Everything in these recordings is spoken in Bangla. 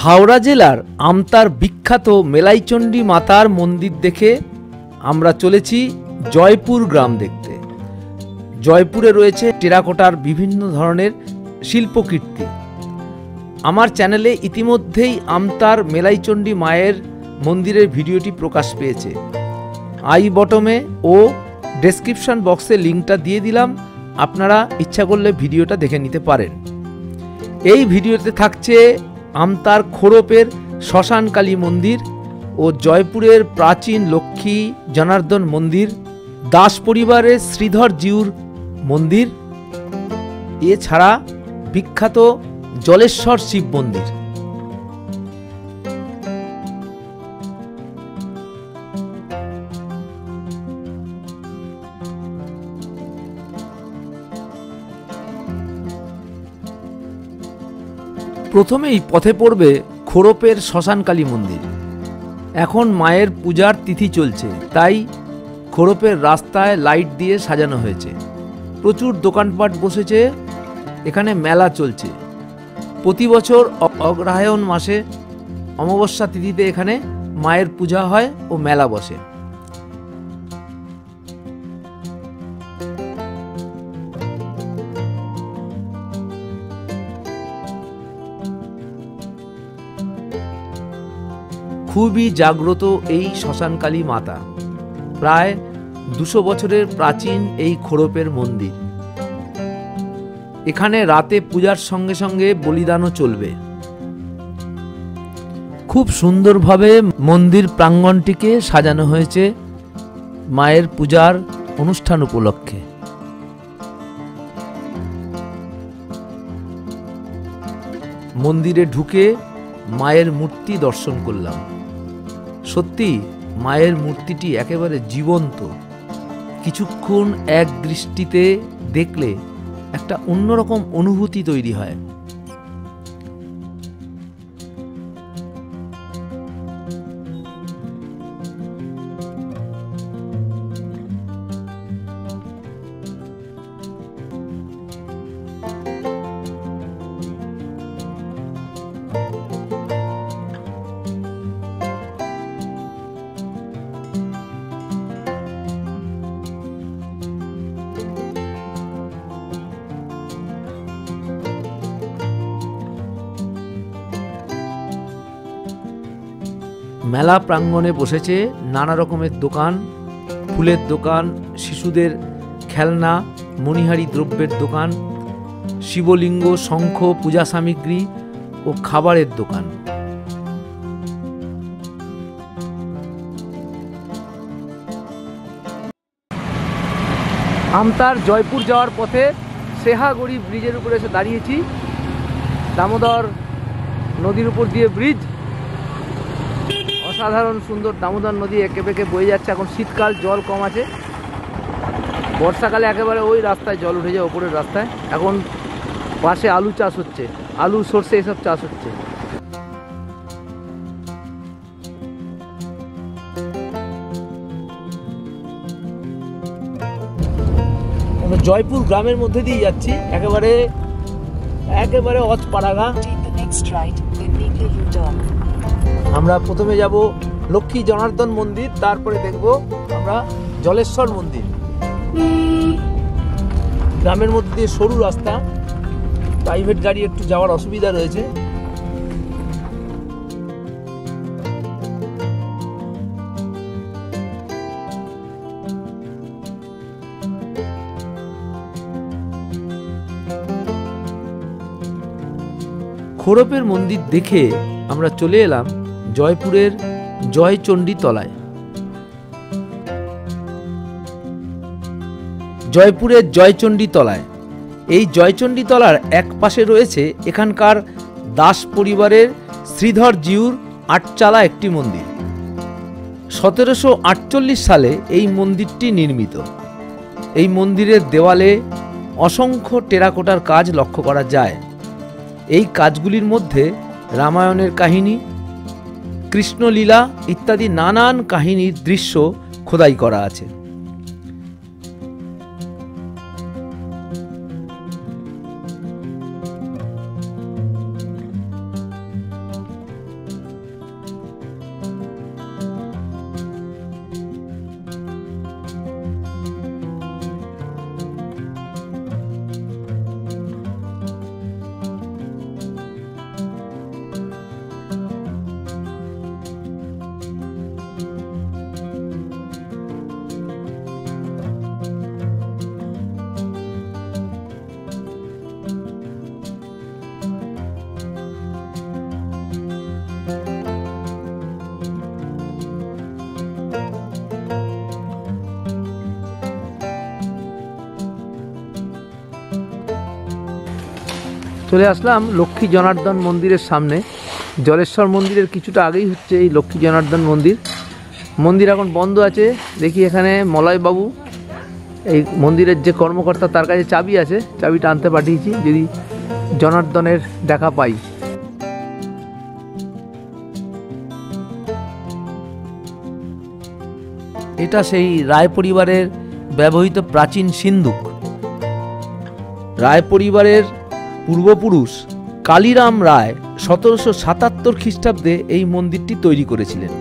হাওড়া জেলার আমতার বিখ্যাত মেলাইচণ্ডী মাতার মন্দির দেখে আমরা চলেছি জয়পুর গ্রাম দেখতে। জয়পুরে রয়েছে টেরাকোটার বিভিন্ন ধরনের শিল্পকীর্তি। আমার চ্যানেলে ইতিমধ্যেই আমতার মেলাইচণ্ডী মায়ের মন্দিরের ভিডিওটি প্রকাশ পেয়েছে। আই বটমে ও ডেসক্রিপশন বক্সে লিঙ্কটা দিয়ে দিলাম, আপনারা ইচ্ছা করলে ভিডিওটা দেখে নিতে পারেন। এই ভিডিওতে থাকছে আমতার খোরপের শ্মশানকালী মন্দির ও জয়পুরের প্রাচীন লক্ষ্মী জনার্দন মন্দির, দাস পরিবারের শ্রীধর জিউর মন্দির, এছাড়া বিখ্যাত জলেশ্বর শিব মন্দির। প্রথমেই পথে পড়বে খোরপের শ্মশানকালী মন্দির। এখন মায়ের পূজার তিথি চলছে, তাই খোরপের রাস্তায় লাইট দিয়ে সাজানো হয়েছে। প্রচুর দোকানপাট বসেছে, এখানে মেলা চলছে। প্রতি বছর অগ্রহায়ণ মাসে অমাবস্যা তিথিতে এখানে মায়ের পূজা হয় ও মেলা বসে। খুবই জাগ্রত এই শ্মশানকালী মাতা। প্রায় 200 বছরের প্রাচীন এই খোরপের মন্দির। এখানে রাতে পূজার সঙ্গে সঙ্গে বলিদানও চলবে। খুব সুন্দরভাবে মন্দির প্রাঙ্গণটিকে সাজানো হয়েছে মায়ের পূজার অনুষ্ঠান উপলক্ষে। মন্দিরে ঢুকে মায়ের মূর্তি দর্শন করলাম। সত্যি মায়ের মূর্তিটি একেবারে জীবন্ত। কিছুক্ষণ এক দৃষ্টিতে দেখলে একটা অন্যরকম অনুভূতি তৈরি হয়। মেলা প্রাঙ্গণে বসেছে নানা রকমের দোকান, ফুলের দোকান, শিশুদের খেলনা, মণিহারি দ্রব্যের দোকান, শিবলিঙ্গ, শঙ্খ, পূজা সামগ্রী ও খাবারের দোকান। আমতার জয়পুর যাওয়ার পথে সেহাগড়ি ব্রিজের উপরে এসে দাঁড়িয়েছি। দামোদর নদীর উপর দিয়ে ব্রিজ, অসাধারণ সুন্দর দামোদর নদী এঁকে বেঁকে বয়ে যাচ্ছে। এখন শীতকাল, জল কম আছে। বর্ষাকালে একেবারে ওই রাস্তায় জল উঠে যায়, ওপরের রাস্তায়। এখন পাশে আলু চাষ হচ্ছে, আলু, সর্ষে এসব চাষ হচ্ছে। জয়পুর গ্রামের মধ্যে দিয়ে যাচ্ছি, একেবারে অজপাড়াগা। আমরা প্রথমে যাব লক্ষ্মী জনার্দন মন্দির, তারপরে দেখব আমরা জলেশ্বর মন্দির। গ্রামের মধ্যে দিয়ে সরু রাস্তা, প্রাইভেট গাড়ি একটু যাওয়ার অসুবিধা রয়েছে। খোরপের মন্দির দেখে আমরা চলে এলাম জয়পুরের জয়চণ্ডী তলায়। জয়পুরের জয়চণ্ডী তলায়, এই জয়চণ্ডী তলার এক পাশে রয়েছে এখানকার দাস পরিবারের শ্রীধর জিউর আটচালা একটি মন্দির। 1748 সালে এই মন্দিরটি নির্মিত। এই মন্দিরের দেওয়ালে অসংখ্য টেরাকোটার কাজ লক্ষ্য করা যায়। এই কাজগুলির মধ্যে রামায়ণের কাহিনী, কৃষ্ণলীলা ইত্যাদি নানান কাহিনীর দৃশ্য খোদাই করা আছে। চলে আসলাম লক্ষ্মী জনার্দন মন্দিরের সামনে। জলেশ্বর মন্দিরের কিছুটা আগেই হচ্ছে এই লক্ষ্মী জনার্দন মন্দির। মন্দির এখন বন্ধ আছে। দেখি এখানে মলয়বাবু, এই মন্দিরের যে কর্মকর্তা, তার কাছে চাবি আছে, চাবিটা আনতে পাঠিয়েছি, যদি জনার্দনের দেখা পাই। এটা সেই রায় পরিবারের ব্যবহৃত প্রাচীন সিন্দুক। রায় পরিবারের পূর্বপুরুষ কালীরাম রায় 1777 খ্রিস্টাব্দে এই মন্দিরটি তৈরি করেছিলেন।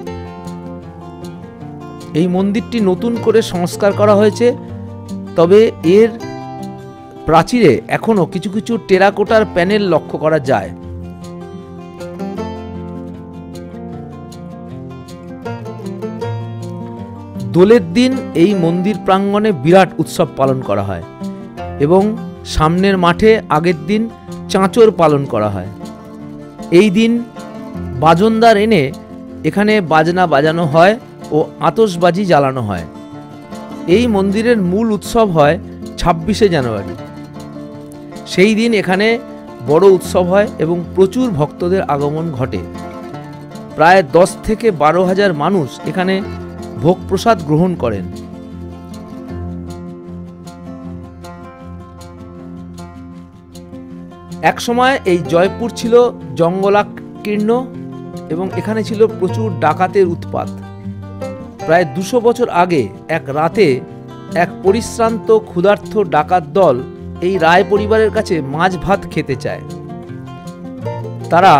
এই মন্দিরটি নতুন করে সংস্কার করা হয়েছে, তবে এর প্রাচীরে এখনো কিছু কিছু টেরাকোটার প্যানেল লক্ষ্য করা যায়। দোলের দিন এই মন্দির প্রাঙ্গণে বিরাট উৎসব পালন করা হয় এবং সামনের মাঠে আগের দিন চাঁচর পালন করা হয়। এই দিন বাজনদার এনে এখানে বাজনা বাজানো হয় ও আতশবাজি জ্বালানো হয়। এই মন্দিরের মূল উৎসব হয় 26শে জানুয়ারি। সেই দিন এখানে বড় উৎসব হয় এবং প্রচুর ভক্তদের আগমন ঘটে। প্রায় 10 থেকে 12,000 মানুষ এখানে ভোগ প্রসাদ গ্রহণ করেন। একসময় এই জয়পুর ছিল জঙ্গলাকীর্ণ এবং এখানে ছিল প্রচুর ডাকাতের উৎপাত। প্রায় 200 বছর আগে এক রাতে এক পরিশ্রান্ত ক্ষুধার্ত ডাকাত দল এই রায় পরিবারের কাছে মাছ ভাত খেতে চায়। তারা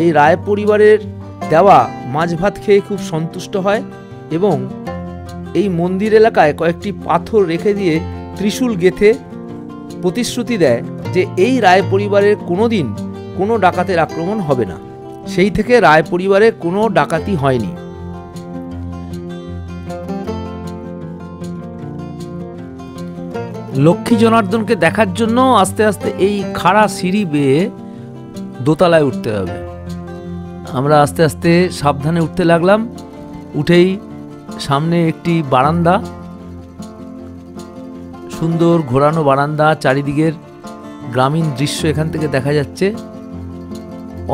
এই রায় পরিবারের দেওয়া মাছ ভাত খেয়ে খুব সন্তুষ্ট হয় এবং এই মন্দির এলাকায় কয়েকটি পাথর রেখে দিয়ে ত্রিশূল গেঁথে প্রতিশ্রুতি দেয় যে এই রায় পরিবারের কোনোদিন কোনো ডাকাতের আক্রমণ হবে না। সেই থেকে রায় পরিবারে কোনো ডাকাতি হয়নি। লক্ষ্মী জনার্দনকে দেখার জন্য আস্তে আস্তে এই খাড়া সিঁড়ি বেয়ে দোতলায় উঠতে হবে। আমরা আস্তে আস্তে সাবধানে উঠতে লাগলাম। উঠেই সামনে একটি বারান্দা, সুন্দর ঘোরানো বারান্দা, চারিদিকের গ্রামীণ দৃশ্য এখান থেকে দেখা যাচ্ছে।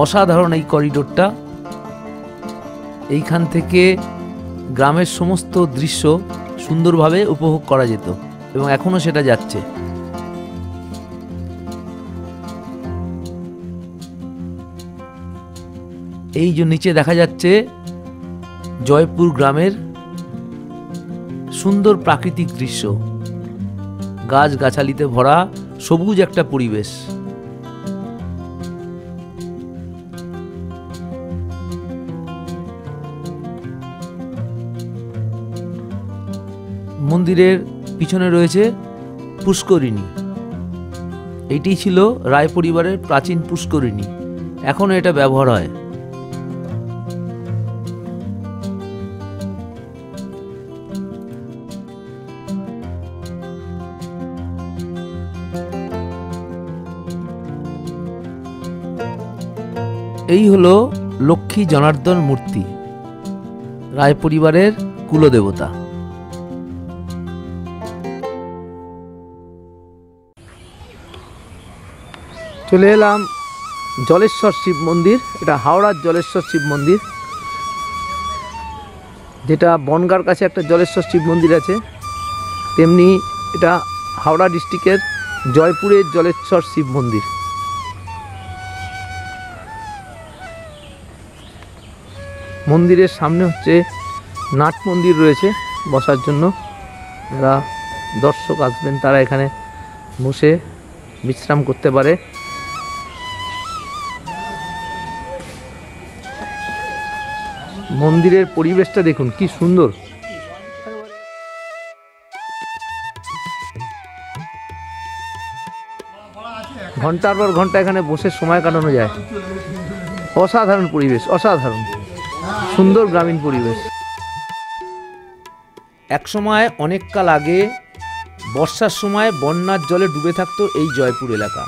অসাধারণ এই করিডোরটা। এইখান থেকে গ্রামের সমস্ত দৃশ্য সুন্দরভাবে উপভোগ করা যেত এবং এখনো সেটা যাচ্ছে। এই যে নিচে দেখা যাচ্ছে জয়পুর গ্রামের সুন্দর প্রাকৃতিক দৃশ্য, গাছ গাছালিতে ভরা সবুজ একটা পরিবেশ। মন্দিরের পিছনে রয়েছে পুষ্করিণী। এটি ছিল রায় পরিবারের প্রাচীন পুষ্করিণী, এখনো এটা ব্যবহার হয়। এই হলো লক্ষ্মী জনার্দন মূর্তি, রায় পরিবারের কুলদেবতা। চলে এলাম জলেশ্বর শিব মন্দির। এটা হাওড়ার জলেশ্বর শিব মন্দির, যেটা বনগাঁর কাছে একটা জলেশ্বর শিব মন্দির আছে, তেমনি এটা হাওড়া ডিস্ট্রিক্টের জয়পুরের জলেশ্বর শিব মন্দির। মন্দিরের সামনে হচ্ছে নাট মন্দির রয়েছে বসার জন্য। যারা দর্শক আসবেন তারা এখানে বসে বিশ্রাম করতে পারে। মন্দিরের পরিবেশটা দেখুন কি সুন্দর। ঘন্টার পর ঘন্টা এখানে বসে সময় কাটানো যায়। অসাধারণ পরিবেশ, অসাধারণ সুন্দর গ্রামীণ পরিবেশ। একসময় অনেক কাল আগে বর্ষার সময় বন্যার জলে ডুবে থাকতো এই জয়পুর এলাকা।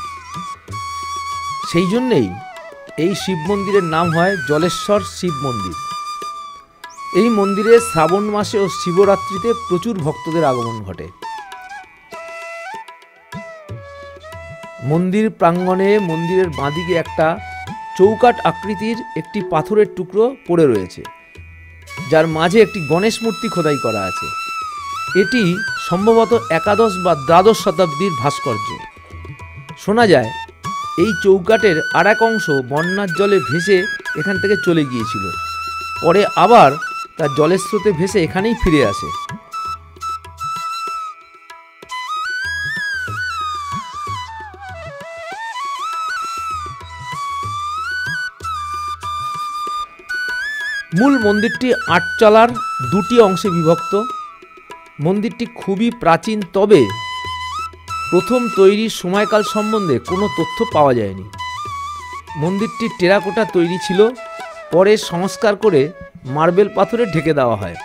সেই জন্যেই এই শিব মন্দিরের নাম হয় জলেশ্বর শিব মন্দির। এই মন্দিরে শ্রাবণ মাসে ও শিবরাত্রিতে প্রচুর ভক্তদের আগমন ঘটে। মন্দির প্রাঙ্গণে মন্দিরের বাঁদিকে একটা চৌকাঠ আকৃতির একটি পাথরের টুকরো পড়ে রয়েছে, যার মাঝে একটি গণেশ মূর্তি খোদাই করা আছে। এটি সম্ভবত একাদশ বা দ্বাদশ শতাব্দীর ভাস্কর্য। শোনা যায় এই চৌকাঠের আর এক অংশ বন্যার জলে ভেসে এখান থেকে চলে গিয়েছিল, পরে আবার তার জলের স্রোতে ভেসে এখানেই ফিরে আসে। মূল মন্দিরটি আটচালার দুটি অংশে বিভক্ত। মন্দিরটি খুবই প্রাচীন, তবে প্রথম তৈরির সময়কাল সম্বন্ধে কোনো তথ্য পাওয়া যায়নি। মন্দিরটি টেরাকোটা তৈরি ছিল, পরে সংস্কার করে মার্বেল পাথরে ঢেকে দেওয়া হয়।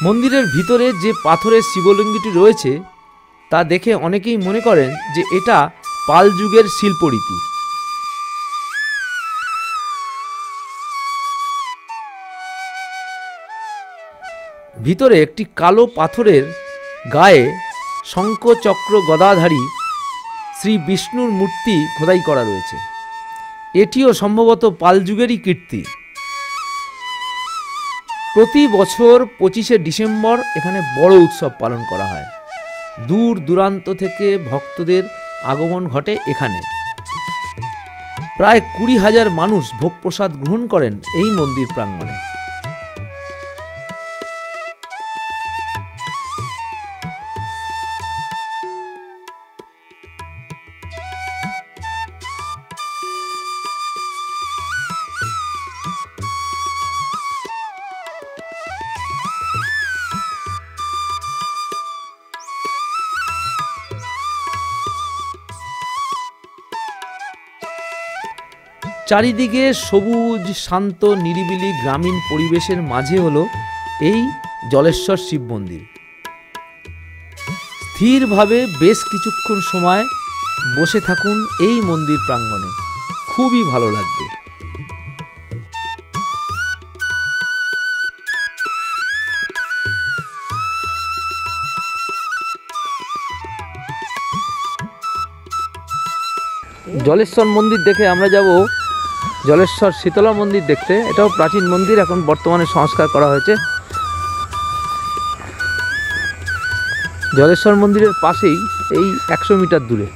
মন্দিরের ভিতরে যে পাথরের শিবলিঙ্গটি রয়েছে তা দেখে অনেকেই মনে করেন যে এটা পাল যুগের শিল্পরীতি। ভিতরে একটি কালো পাথরের গায়ে শঙ্খ চক্র গদাধারী শ্রী বিষ্ণুর মূর্তি খোদাই করা রয়েছে। এটিও সম্ভবত পাল যুগেরই কীর্তি। প্রতি বছর 25শে ডিসেম্বর এখানে বড় উৎসব পালন করা হয়। দূর দূরান্ত থেকে ভক্তদের আগমন ঘটে এখানে। প্রায় 20,000 মানুষ ভোগ প্রসাদ গ্রহণ করেন এই মন্দির প্রাঙ্গণে। চারিদিকে সবুজ শান্ত নিরিবিলি গ্রামীণ পরিবেশের মাঝে হলো এই জলেশ্বর শিব মন্দির। স্থিরভাবে বেশ কিছুক্ষণ সময় বসে থাকুন এই মন্দির প্রাঙ্গণে, খুবই ভালো লাগবে। জলেশ্বর মন্দির দেখে আমরা যাব জলেশ্বর শীতলা মন্দির দেখতে। এটাও প্রাচীন মন্দির, এখন বর্তমানে সংস্কার করা হয়েছে। জলেশ্বর মন্দিরের পাশেই এই 100 মিটার দূরে।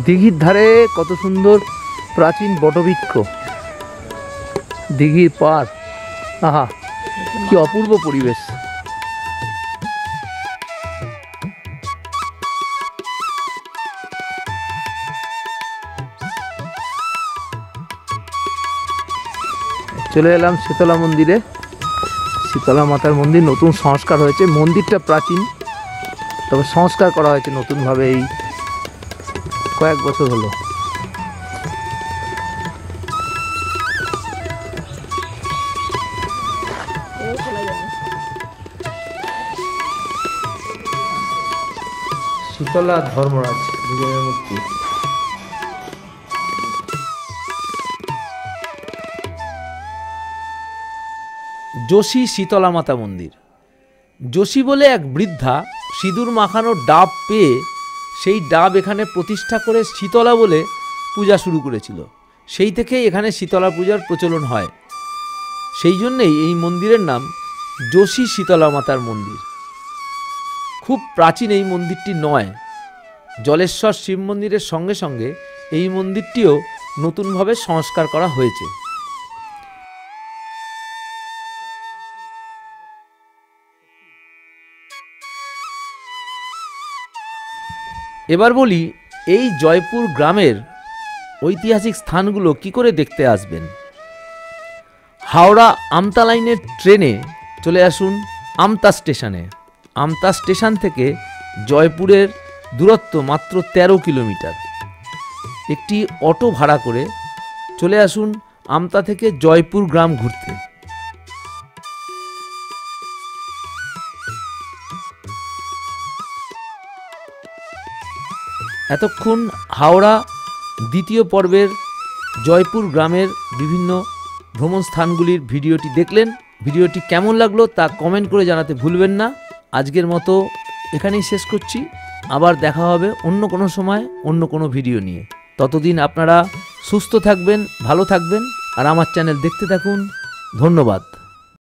দিঘির ধারে কত সুন্দর প্রাচীন বটবৃক্ষ, দিঘির পার, আহা কি অপূর্ব পরিবেশ। চলে এলাম শীতলা মন্দিরে। শীতলা মাতার মন্দির নতুন সংস্কার হয়েছে। মন্দিরটা প্রাচীন, তবে সংস্কার করা হয়েছে নতুনভাবে এই কয়েক বছর হলো। শীতলা ধর্মরাজ দুজনের মূর্তি। যোশী শীতলা মাতা মন্দির। যোশী বলে এক বৃদ্ধা সিঁদুর মাখানো ডাব পেয়ে সেই ডাব এখানে প্রতিষ্ঠা করে শীতলা বলে পূজা শুরু করেছিল। সেই থেকেই এখানে শীতলা পূজার প্রচলন হয়। সেই জন্যেই এই মন্দিরের নাম যোশী শীতলা মাতার মন্দির। খুব প্রাচীন এই মন্দিরটি নয়। জলেশ্বর শিব মন্দিরের সঙ্গে সঙ্গে এই মন্দিরটিও নতুনভাবে সংস্কার করা হয়েছে। এবার বলি এই জয়পুর গ্রামের ঐতিহাসিক স্থানগুলো কি করে দেখতে আসবেন। হাওড়া আমতা লাইনের ট্রেনে চলে আসুন আমতা স্টেশনে। আমতা স্টেশন থেকে জয়পুরের দূরত্ব মাত্র 13 কিলোমিটার। একটি অটো ভাড়া করে চলে আসুন আমতা থেকে জয়পুর গ্রাম ঘুরতে। এতক্ষণ হাওড়া দ্বিতীয় পর্বের জয়পুর গ্রামের বিভিন্ন ভ্রমণ স্থানগুলির ভিডিওটি দেখলেন। ভিডিওটি কেমন লাগলো তা কমেন্ট করে জানাতে ভুলবেন না। আজকের মতো এখানেই শেষ করছি। আবার দেখা হবে অন্য কোনো সময় অন্য কোনো ভিডিও নিয়ে। ততদিন আপনারা সুস্থ থাকবেন, ভালো থাকবেন আর আমার চ্যানেল দেখতে থাকুন। ধন্যবাদ।